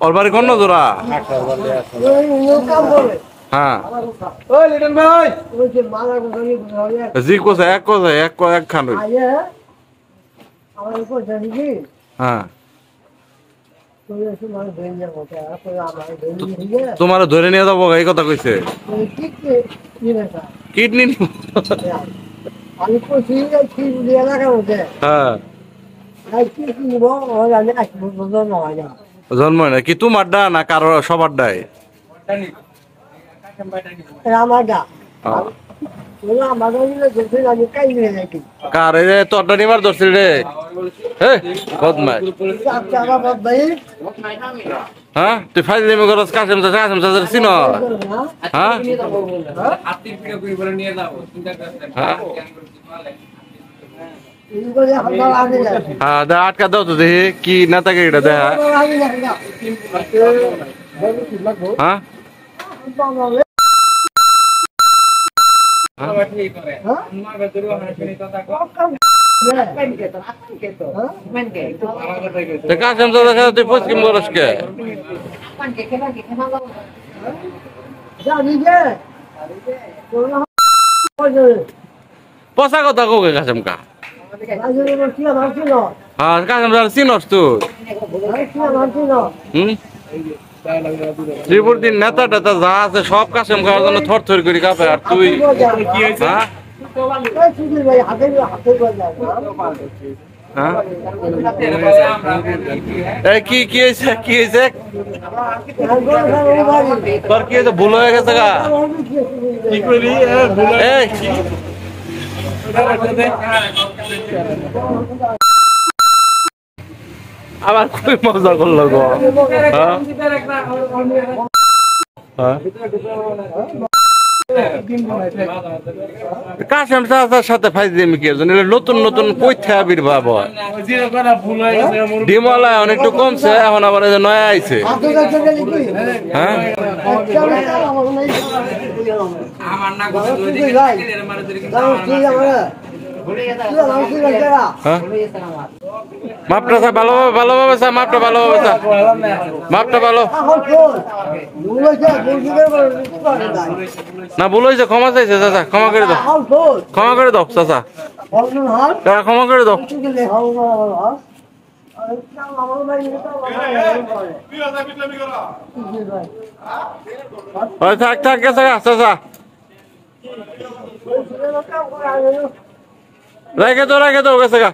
ওর বাড়ি কোন জোড়া? হ্যাঁ জি কোথায় এক কোথায় এক খান হ্যাঁ তোমার ধরে নিয়ে যাবো এই কথা কইছে কিডনি হ্যাঁ জন্ম না কি তোমার ডা না কারো সবার ডাই কার তোরটা নিবার ধরছিল রে হ্যাঁ তুই ফাইজলামি করস কাসেম চাচা চিন হ্যাঁ আটকা দাও তো দেখি কি নেতাকে এটা দেখা হ্যাঁ কাসেম চাচা তুই পশ্চিম করস কে পচা কথা কোকে কাসেম কা হ্যাঁ কাসেম চাচা চিনস তুই ত্রিপুরদিন নেতা টেতা যা আছে সব কাসেম খাওয়ার জন্য থর থর করে কাঁপে আর তুই কি কি হয়েছে কি হয়েছে তোর কি হয়েছে ভুল হয়ে গেছে গা কি করি আবার খুবই মজা করলো গো কাসেম চাচার সাথে ফাইজলামি কি নতুন নতুন পৈথা আবির্ভাব হয় ডিমলায় অনেকটু কমছে এখন আবার নয়া আইছে হ্যাঁ মাপটা ভালোভাবে মাপটা ভালোভাবে মাপটা ভালো না ভুল হয়েছে ক্ষমা চাইছে চাচা ক্ষমা করে দাও চাচা ক্ষমা করে দাও থাক গেছে চাচা রেখে তো গেছে গা